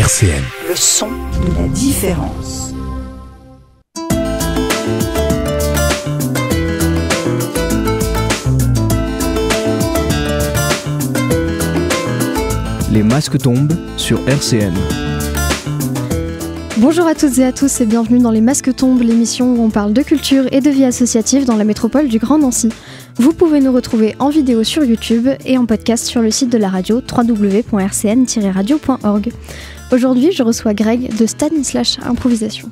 RCN. Le son de la différence. Les masques tombent sur RCN. Bonjour à toutes et à tous et bienvenue dans Les Masques tombent, l'émission où on parle de culture et de vie associative dans la métropole du Grand Nancy. Vous pouvez nous retrouver en vidéo sur YouTube et en podcast sur le site de la radio www.rcn-radio.org. Aujourd'hui, je reçois Greg de Stanislas Improvisation.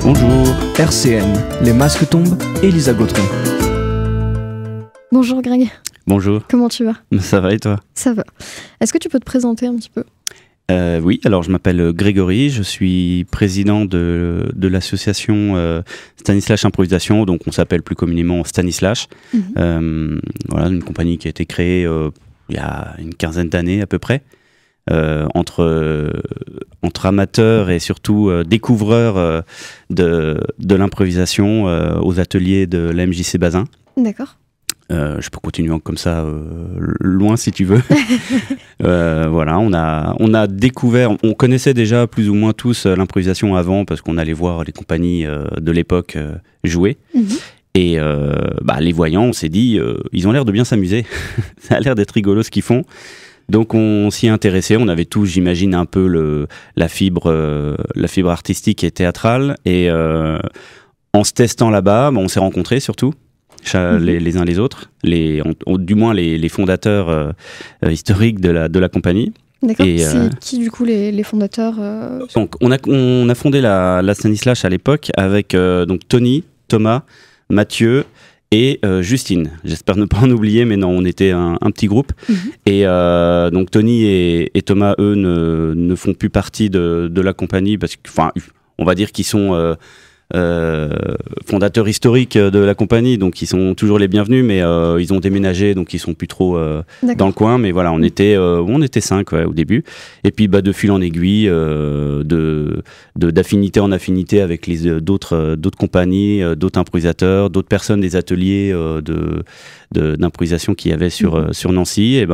Bonjour, RCN, Les masques tombent, Elisa Gautron. Bonjour Greg. Bonjour. Comment tu vas ? Ça va et toi ? Ça va. Est-ce que tu peux te présenter un petit peu ? Oui, alors je m'appelle Grégory, je suis président de l'association Stanislas Improvisation, donc on s'appelle plus communément Stanislas. Voilà, une compagnie qui a été créée il y a une quinzaine d'années à peu près, entre amateurs et surtout découvreurs de l'improvisation aux ateliers de la MJC Bazin. D'accord. Je peux continuer comme ça loin si tu veux. Voilà, on a découvert, on connaissait déjà plus ou moins tous l'improvisation avant parce qu'on allait voir les compagnies de l'époque jouer. Et les voyants, on s'est dit, ils ont l'air de bien s'amuser. Ça a l'air d'être rigolo ce qu'ils font. Donc on s'y est intéressé, on avait tous, j'imagine, un peu la fibre artistique et théâtrale. Et en se testant là-bas, on s'est rencontrés surtout. Les uns les autres, du moins les fondateurs historiques de la compagnie. D'accord, c'est qui du coup les fondateurs Donc on a fondé la Stanislas à l'époque avec donc Tony, Thomas, Mathieu et Justine. J'espère ne pas en oublier, mais non, on était un petit groupe. Et donc Tony et Thomas, eux, ne font plus partie de la compagnie parce que, enfin, on va dire qu'ils sont... fondateurs historiques de la compagnie, donc ils sont toujours les bienvenus, mais ils ont déménagé, donc ils sont plus trop dans le coin. Mais voilà, on était 5 au début, et puis de fil en aiguille, d'affinité en affinité avec d'autres compagnies, d'autres improvisateurs, d'autres personnes des ateliers d'improvisation qu'il y avait sur Nancy.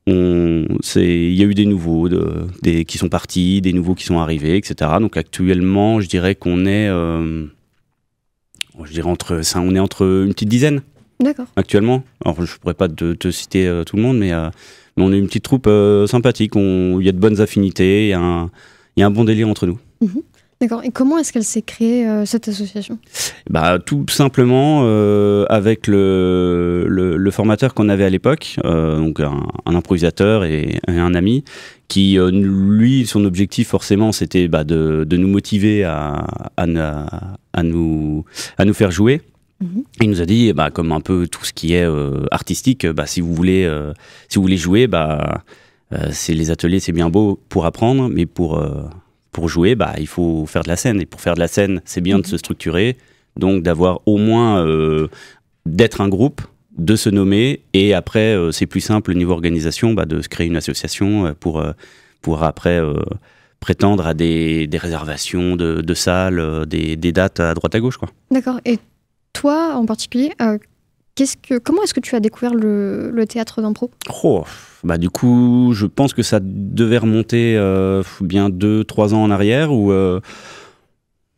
Et il y a eu des nouveaux qui sont partis, des nouveaux qui sont arrivés, etc. Donc actuellement, je dirais qu'on est, entre une petite dizaine. D'accord. Actuellement. Alors je pourrais pas te citer tout le monde, mais on est une petite troupe sympathique. Il y a de bonnes affinités, il y a un bon délire entre nous. D'accord. Et comment est-ce qu'elle s'est créée, cette association ? Tout simplement avec le formateur qu'on avait à l'époque, donc un improvisateur et un ami, qui, lui, son objectif forcément, c'était de nous motiver à nous faire jouer. Il nous a dit, comme un peu tout ce qui est artistique, si vous voulez jouer, c'est les ateliers, c'est bien beau pour apprendre, mais pour jouer, il faut faire de la scène. Et pour faire de la scène, c'est bien de se structurer, donc d'avoir au moins d'être un groupe, de se nommer, et après, c'est plus simple au niveau organisation, de se créer une association pour après prétendre à des réservations de salles, des dates à droite à gauche, quoi. D'accord. Et toi, en particulier, comment est-ce que tu as découvert le théâtre d'impro ? Du coup, je pense que ça devait remonter bien 2-3 ans en arrière, où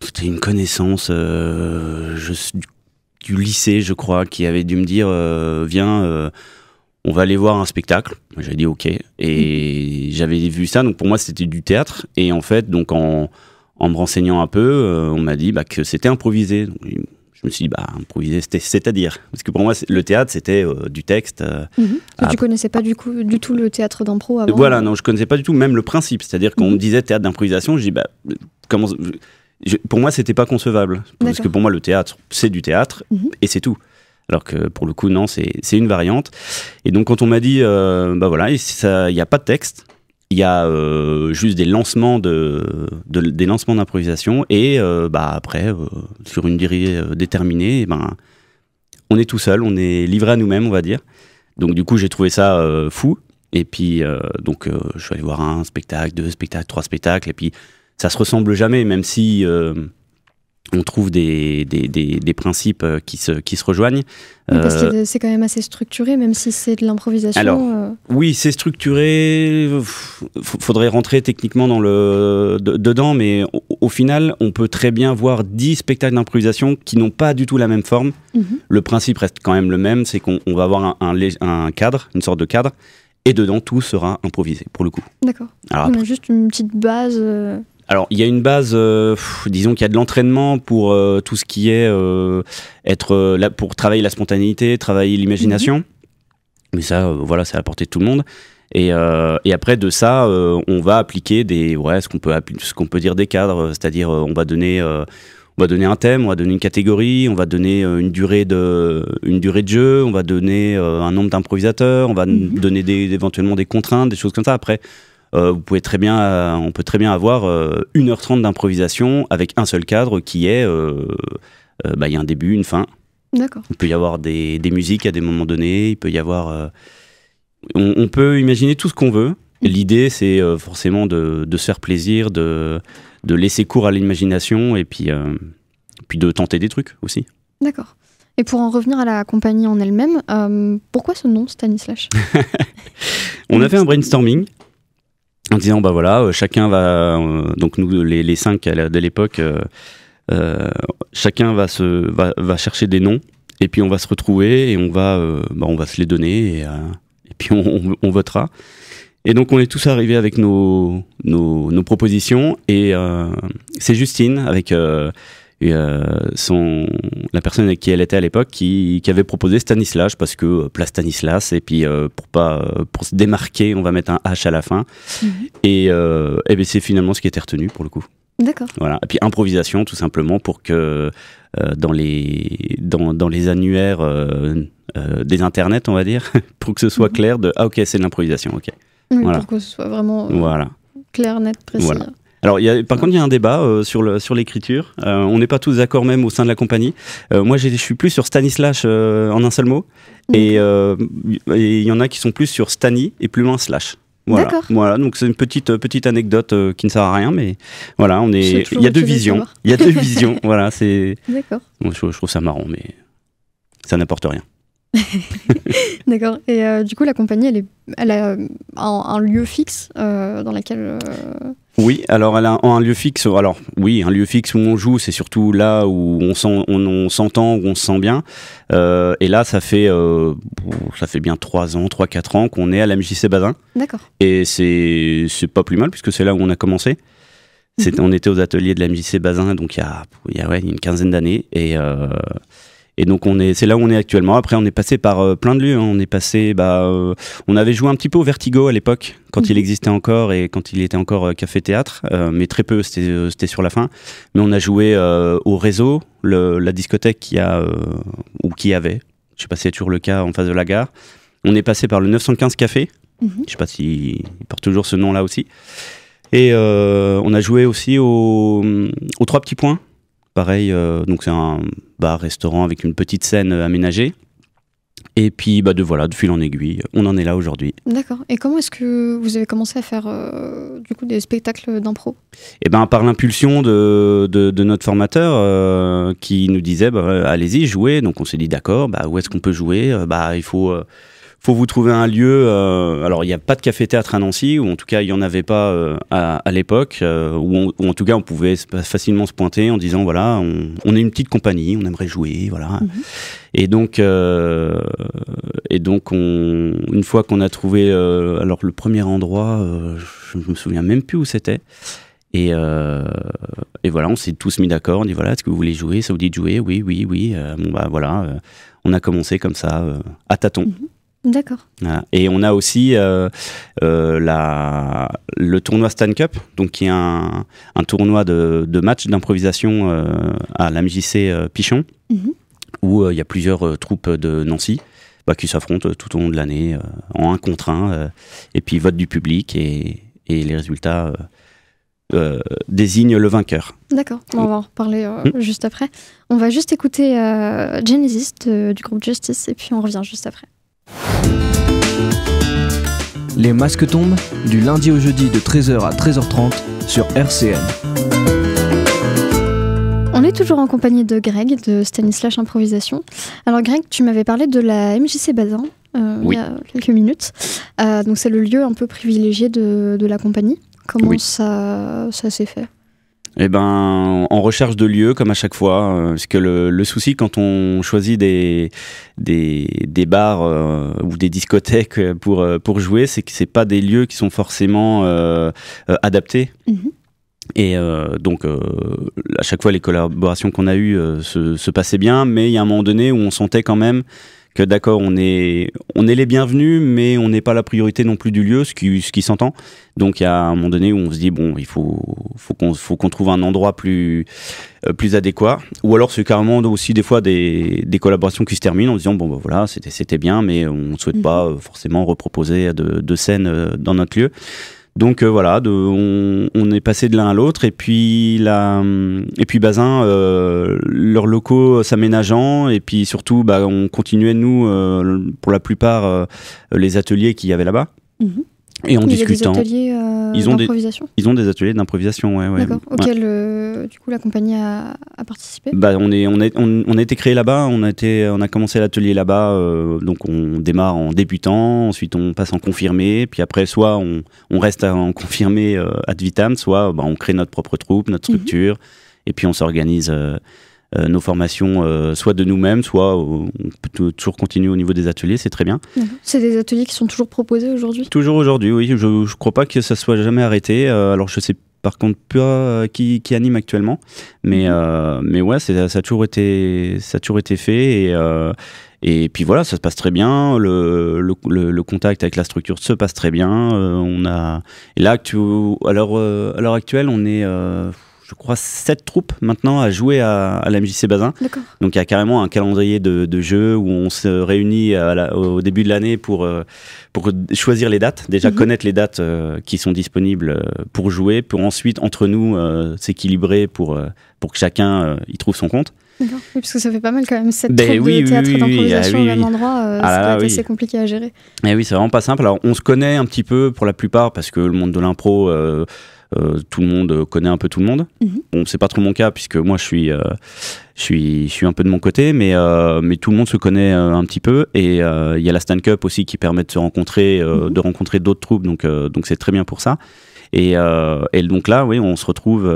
c'était une connaissance du lycée, je crois, qui avait dû me dire viens, on va aller voir un spectacle. J'ai dit ok, et j'avais vu ça, donc pour moi c'était du théâtre, et en fait, donc en me renseignant un peu, on m'a dit que c'était improvisé. Donc, je me suis dit, improviser, c'est-à-dire, parce que pour moi, le théâtre, c'était du texte. Tu connaissais pas du tout le théâtre d'impro avant ? Voilà, non, je connaissais pas du tout même le principe. C'est-à-dire, quand on me disait théâtre d'improvisation, je dis, pour moi, c'était pas concevable. Parce que pour moi, le théâtre, c'est du théâtre, et c'est tout. Alors que pour le coup, non, c'est une variante. Et donc, quand on m'a dit, il n'y a pas de texte, il y a juste des lancements des lancements d'improvisation, et après, sur une durée déterminée, on est tout seul, on est livré à nous-mêmes, on va dire. Donc du coup, j'ai trouvé ça fou. Et puis, je suis allé voir un spectacle, 2 spectacles, 3 spectacles, et puis ça se ressemble jamais, même si on trouve des principes qui se rejoignent. Parce que c'est quand même assez structuré, même si c'est de l'improvisation. Alors, oui, c'est structuré. Faudrait rentrer techniquement dedans, mais au final, on peut très bien voir 10 spectacles d'improvisation qui n'ont pas du tout la même forme. Le principe reste quand même le même, c'est qu'on va avoir un cadre, une sorte de cadre, et dedans, tout sera improvisé, pour le coup. D'accord. On a juste une petite base... Alors, il y a une base, disons qu'il y a de l'entraînement pour tout ce qui est être là pour travailler la spontanéité, travailler l'imagination. Mais ça, voilà, c'est à la portée de tout le monde. Et après de ça, on va appliquer ce qu'on peut dire des cadres, c'est-à-dire on va donner un thème, on va donner une catégorie, on va donner une durée de jeu, on va donner un nombre d'improvisateurs, on va donner éventuellement des contraintes, des choses comme ça. Après, on peut très bien avoir 1h30 d'improvisation avec un seul cadre qui est, il y a un début, une fin. D'accord. Il peut y avoir des musiques à des moments donnés, il peut y avoir... on peut imaginer tout ce qu'on veut. L'idée, c'est forcément de se faire plaisir, de laisser cours à l'imagination et puis de tenter des trucs aussi. D'accord. Et pour en revenir à la compagnie en elle-même, pourquoi ce nom, Stanislas? On a fait un brainstorming en disant, chacun va... donc nous, les 5 de l'époque, chacun va chercher des noms et puis on va se retrouver et on va se les donner et puis on votera. Et donc on est tous arrivés avec nos propositions et c'est Justine avec la personne avec qui elle était à l'époque qui avait proposé Stanislas parce que place Stanislas et puis pour se démarquer on va mettre un H à la fin et c'est finalement ce qui était retenu pour le coup. D'accord. Voilà. Et puis improvisation tout simplement pour que dans les annuaires des internets on va dire pour que ce soit clair de ok c'est de l'improvisation ok. Oui, voilà. Pour que ce soit vraiment clair, net, précis. Voilà. Alors, par contre, il y a un débat sur l'écriture. On n'est pas tous d'accord même au sein de la compagnie. Moi, je suis plus sur Stanislas en un seul mot. Et il y en a qui sont plus sur Stani et plus loin slash. Voilà. D'accord. Voilà, donc c'est une petite anecdote qui ne sert à rien, mais voilà, il y a deux visions. Il y a deux visions. Voilà, c'est. D'accord. Bon, je trouve ça marrant, mais ça n'apporte rien. D'accord. Et du coup, la compagnie, elle a un lieu fixe dans lequel... Oui, alors elle a un lieu fixe. Alors oui, un lieu fixe où on joue, c'est surtout là où on s'entend, où on se sent bien. Et là, ça fait bien 3-4 ans qu'on est à la MJC Bazin. D'accord. Et c'est pas plus mal puisque c'est là où on a commencé. On était aux ateliers de la MJC Bazin, donc il y a une quinzaine d'années. Et donc c'est là où on est actuellement. Après on est passé par plein de lieux. On est passé, on avait joué un petit peu au Vertigo à l'époque quand il existait encore et quand il était encore café-théâtre, mais très peu. C'était sur la fin. Mais on a joué au Réseau, la discothèque qui avait. Je sais pas si c'est toujours le cas en face de la gare. On est passé par le 915 Café. Je sais pas s'il porte toujours ce nom-là aussi. Et on a joué aussi aux 3 petits points. Pareil, donc c'est un bar-restaurant avec une petite scène aménagée. Et puis, de fil en aiguille, on en est là aujourd'hui. D'accord. Et comment est-ce que vous avez commencé à faire du coup des spectacles d'impro ? Eh ben, par l'impulsion de notre formateur qui nous disait allez-y, jouez. Donc on s'est dit d'accord, où est-ce qu'on peut jouer ? Il faut vous trouver un lieu. Alors, il n'y a pas de café-théâtre à Nancy, ou en tout cas, il n'y en avait pas à l'époque, où en tout cas, on pouvait facilement se pointer en disant voilà, on est une petite compagnie, on aimerait jouer, voilà. Et donc, une fois qu'on a trouvé alors le premier endroit, je me souviens même plus où c'était. Et voilà, on s'est tous mis d'accord. On dit voilà, est-ce que vous voulez jouer ? Ça vous dit de jouer ? Oui. Voilà, on a commencé comme ça à tâtons. D'accord. Voilà. Et on a aussi le tournoi Stan Cup, donc qui est un tournoi de matchs d'improvisation à la MJC Pichon, où il y a plusieurs troupes de Nancy qui s'affrontent tout au long de l'année en 1 contre 1, et puis vote du public et les résultats désignent le vainqueur. D'accord, on va en reparler juste après. On va juste écouter Genesis du groupe Justice et puis on revient juste après. Les masques tombent du lundi au jeudi de 13h à 13h30 sur RCN. On est toujours en compagnie de Greg de Stanislas Improvisation. Alors Greg, tu m'avais parlé de la MJC Bazin il y a quelques minutes. Donc c'est le lieu un peu privilégié de la compagnie. Comment ça s'est fait ? Eh ben, en recherche de lieux, comme à chaque fois, parce que le souci quand on choisit des bars ou des discothèques pour jouer, c'est que c'est pas des lieux qui sont forcément adaptés. Et donc, à chaque fois, les collaborations qu'on a eues se passaient bien, mais il y a un moment donné où on sentait quand même que d'accord, on est les bienvenus, mais on n'est pas la priorité non plus du lieu, ce qui s'entend. Donc il y a un moment donné où on se dit bon, il faut qu'on trouve un endroit plus adéquat. Ou alors c'est carrément aussi des fois des collaborations qui se terminent en disant bon, voilà, c'était bien, mais on ne souhaite pas forcément reproposer de scènes dans notre lieu. Donc voilà, on est passé de l'un à l'autre, et puis Bazin, leurs locaux s'aménageant, et puis surtout on continuait nous pour la plupart les ateliers qu'il y avait là-bas. Et en discutant. Il y a des ateliers d'improvisation. Ils ont des ateliers d'improvisation, ouais. D'accord. Auquel du coup la compagnie a participé. On a été créé là-bas. On a commencé l'atelier là-bas. Donc on démarre en débutant, ensuite on passe en confirmé, puis après soit on reste en confirmé ad vitam, soit on crée notre propre troupe, notre structure, et puis on s'organise. Nos formations, soit de nous-mêmes, soit on peut toujours continuer au niveau des ateliers, c'est très bien. C'est des ateliers qui sont toujours proposés aujourd'hui ? Toujours aujourd'hui, oui. Je ne crois pas que ça soit jamais arrêté. Alors je sais par contre pas qui anime actuellement, mais ouais, ça a toujours été fait, et puis voilà, ça se passe très bien. Le contact avec la structure se passe très bien. Et là, à l'heure actuelle, on est je crois 7 troupes maintenant à jouer à la MJC Bazin. Donc il y a carrément un calendrier de jeux où on se réunit au début de l'année pour choisir les dates, déjà connaître les dates qui sont disponibles pour jouer, pour ensuite entre nous s'équilibrer pour que chacun y trouve son compte. D'accord. Oui, parce que ça fait pas mal quand même, cette troupe de théâtre et d'improvisation au même endroit, ça peut être assez compliqué à gérer. Et oui, c'est vraiment pas simple. Alors on se connaît un petit peu pour la plupart, parce que le monde de l'impro, tout le monde connaît un peu tout le monde. Bon, c'est pas trop mon cas, puisque moi je suis un peu de mon côté, mais tout le monde se connaît un petit peu, et il y a la Stand Cup aussi qui permet de se rencontrer, de rencontrer d'autres troupes, donc c'est très bien pour ça. Et donc là, oui, on se retrouve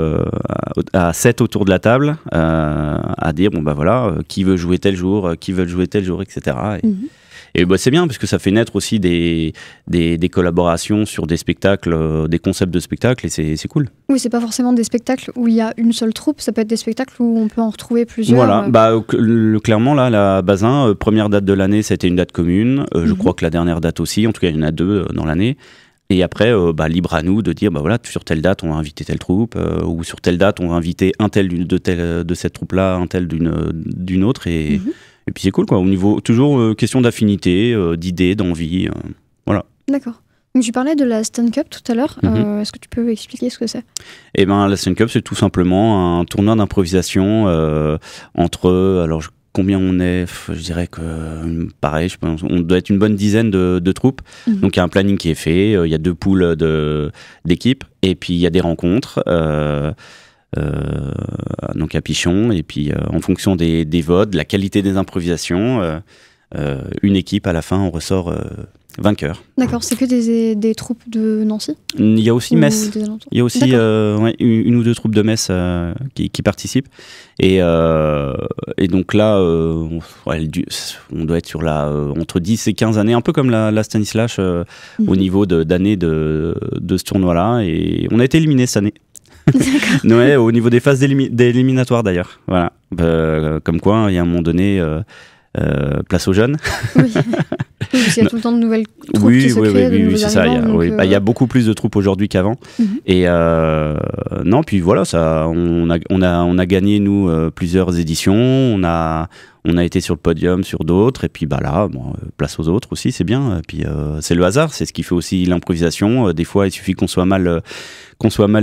à 7 autour de la table, à dire bon voilà, qui veut jouer tel jour, etc. Et c'est bien, parce que ça fait naître aussi des collaborations sur des spectacles, des concepts de spectacles, et c'est cool. Oui, c'est pas forcément des spectacles où il y a une seule troupe, ça peut être des spectacles où on peut en retrouver plusieurs. Voilà, clairement là, la Bazin, première date de l'année, ça a été une date commune. Je crois que la dernière date aussi, en tout cas il y en a 2 dans l'année. Et après, libre à nous de dire, voilà, sur telle date, on va inviter telle troupe, ou sur telle date, on va inviter un tel de cette troupe-là, un tel d'une autre, et puis c'est cool, quoi. Au niveau, toujours question d'affinité, d'idées, d'envie, voilà. D'accord. Donc tu parlais de la Stand Cup tout à l'heure, est-ce que tu peux expliquer ce que c'est ? Eh ben, la Stand Cup, c'est tout simplement un tournoi d'improvisation entre, combien on est, je dirais que pareil, je pense, on doit être une bonne dizaine de troupes. Donc il y a un planning qui est fait, il y a 2 poules d'équipes, et puis il y a des rencontres donc à Pichon, et puis en fonction des votes, de la qualité des improvisations, une équipe à la fin on ressort vainqueur. D'accord, c'est que des troupes de Nancy ? Il y a aussi Metz. Il y a aussi une ou 2 troupes de Metz qui participent. Et donc là, on doit être sur entre 10 et 15 années, un peu comme la Stanislas au niveau d'années de ce tournoi-là. Et on a été éliminé cette année. Ouais, au niveau des phases d'éliminatoire d'ailleurs. Voilà. Comme quoi, il y a un moment donné, place aux jeunes. Oui. Il y a tout le temps de nouvelles troupes qui se créent, de nouveaux c'est ça. arrivants, Il y a beaucoup plus de troupes aujourd'hui qu'avant. Et non, puis voilà, on a gagné nous plusieurs éditions. On a été sur le podium sur d'autres, et puis là, place aux autres aussi, c'est bien. Et puis c'est le hasard, c'est ce qui fait aussi l'improvisation. Des fois, il suffit qu'on soit mal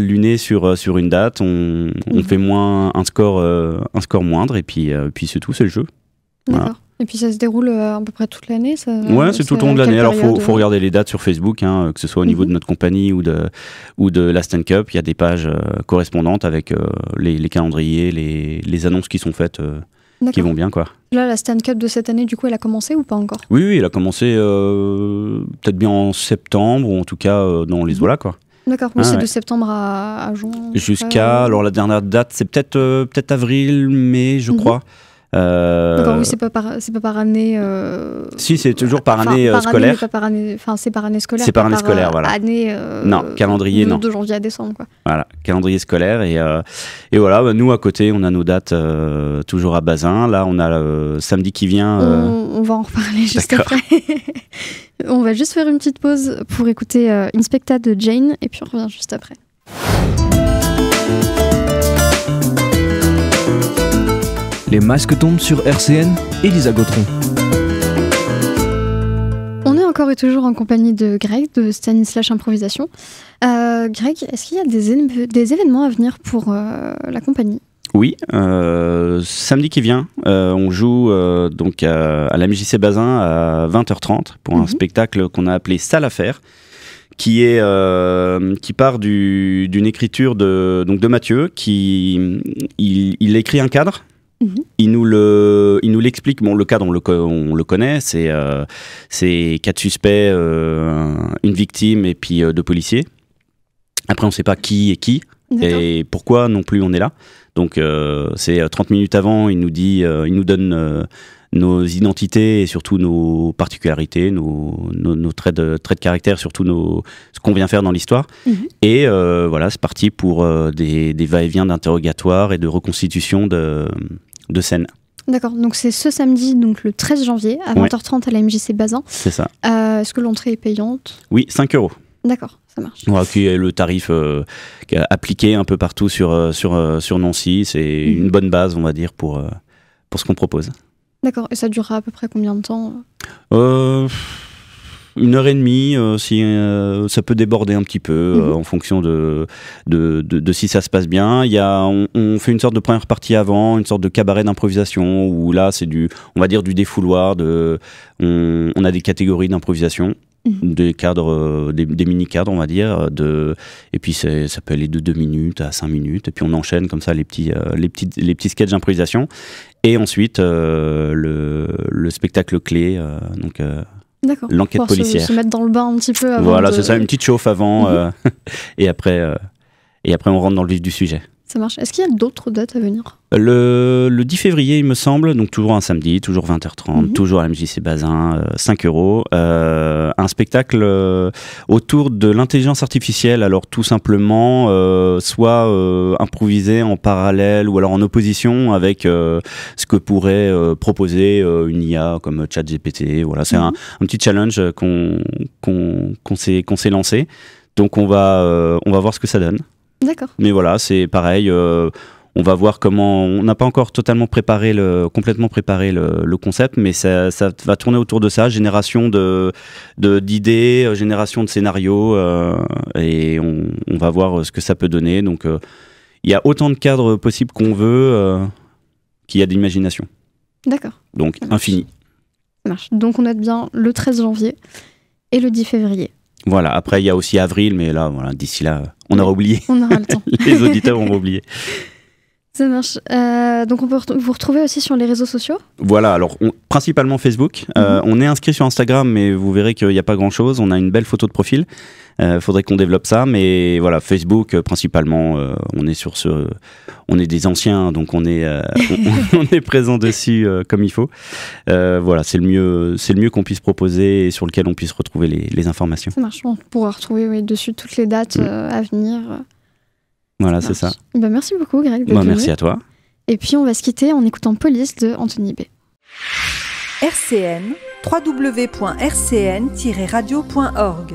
luné sur une date, on fait un score moindre, et puis c'est tout, c'est le jeu. D'accord. Voilà. Et puis ça se déroule à peu près toute l'année Ouais, c'est tout au long de l'année. Alors faut regarder les dates sur Facebook, que ce soit au niveau de notre compagnie ou de la Stand Cup. Il y a des pages correspondantes avec les calendriers, les annonces qui sont faites, qui vont bien, quoi. Là, la Stand Cup de cette année, du coup, elle a commencé ou pas encore ? Oui, elle a commencé peut-être bien en septembre, ou en tout cas dans les eaux-là, quoi. D'accord, c'est de septembre à juin. Alors la dernière date, c'est peut-être avril, mai, je crois. D'accord, oui, c'est pas par année. Si, c'est toujours par année scolaire. C'est par année scolaire. C'est par année scolaire, voilà. Année. Non, calendrier, non. De janvier à décembre, quoi. Voilà, calendrier scolaire. Et voilà, nous, à côté, on a nos dates toujours à Bazin. Là, on a samedi qui vient. On va en reparler juste après. On va juste faire une petite pause pour écouter Inspecta de Jane, et puis on revient juste après. Les masques tombent sur RCN, Elisa Gautron. On est encore et toujours en compagnie de Greg de Stanislas Improvisation. Greg, est-ce qu'il y a des événements à venir pour la compagnie ? Oui, samedi qui vient, on joue donc à la MJC Bazin à 20h30 pour un spectacle qu'on a appelé Salle à faire, qui part d'une écriture de Mathieu, il écrit un cadre. Il nous l'explique. Bon, le cadre, on le connaît. C'est 4 suspects, une victime et puis 2 policiers. Après, on ne sait pas qui est qui. D'accord. Et pourquoi non plus on est là. Donc, c'est 30 minutes avant, il nous donne nos identités et surtout nos particularités, nos traits de caractère, surtout ce qu'on vient faire dans l'histoire. Et voilà, c'est parti pour des va-et-vient d'interrogatoire et de reconstitution de scène. D'accord, donc c'est ce samedi, donc le 13 janvier, à 20h30 à la MJC Bazin. C'est ça. Est-ce que l'entrée est payante ? Oui, 5 €. D'accord, ça marche. Voilà, qui est le tarif appliqué un peu partout sur Nancy. C'est une bonne base, on va dire, pour ce qu'on propose. D'accord, et ça durera à peu près combien de temps ? 1h30, si ça peut déborder un petit peu en fonction de si ça se passe bien. On fait une sorte de première partie avant, une sorte de cabaret d'improvisation où là c'est on va dire du défouloir. On a des catégories d'improvisation, des cadres, des mini cadres on va dire, et puis ça peut aller de 2 minutes à 5 minutes et puis on enchaîne comme ça les petits sketchs d'improvisation et ensuite le spectacle clé donc. D'accord. L'enquête policière. Se mettre dans le bain un petit peu avant. Voilà, c'est ça, une petite chauffe avant, et après on rentre dans le vif du sujet. Ça marche. Est-ce qu'il y a d'autres dates à venir ? Le 10 février, il me semble, donc toujours un samedi, toujours 20h30, toujours à la MJC Bazin, 5 €. Un spectacle autour de l'intelligence artificielle, alors tout simplement, soit improvisé en parallèle ou alors en opposition avec ce que pourrait proposer une IA comme ChatGPT. Voilà, c'est un petit challenge qu'on s'est lancé. Donc on va voir ce que ça donne. D'accord. Mais voilà, c'est pareil. On va voir comment. On n'a pas encore totalement complètement préparé le concept, mais ça va tourner autour de ça. Génération d'idées, génération de scénarios, et on va voir ce que ça peut donner. Donc, il y a autant de cadres possibles qu'on veut qu'il y a d'imagination. D'accord. Donc, infini. Ça marche. Donc, on note bien le 13 janvier et le 10 février. Voilà, après il y a aussi avril, mais là, voilà, d'ici là, on aura oublié. On aura le temps. Les auditeurs vont oublier. Ça marche. Donc on peut vous retrouver aussi sur les réseaux sociaux ? Voilà, alors principalement Facebook. On est inscrit sur Instagram, mais vous verrez qu'il n'y a pas grand-chose. On a une belle photo de profil. Faudrait qu'on développe ça, mais voilà, Facebook principalement. On est on est des anciens, donc on est présent dessus comme il faut. Voilà, c'est le mieux qu'on puisse proposer et sur lequel on puisse retrouver les informations. Ça marche. On pourra retrouver dessus toutes les dates à venir. Voilà, c'est ça. Bah, merci beaucoup, Greg. Merci à toi. Et puis, on va se quitter en écoutant Police de Anthony B. RCN, www.rcn-radio.org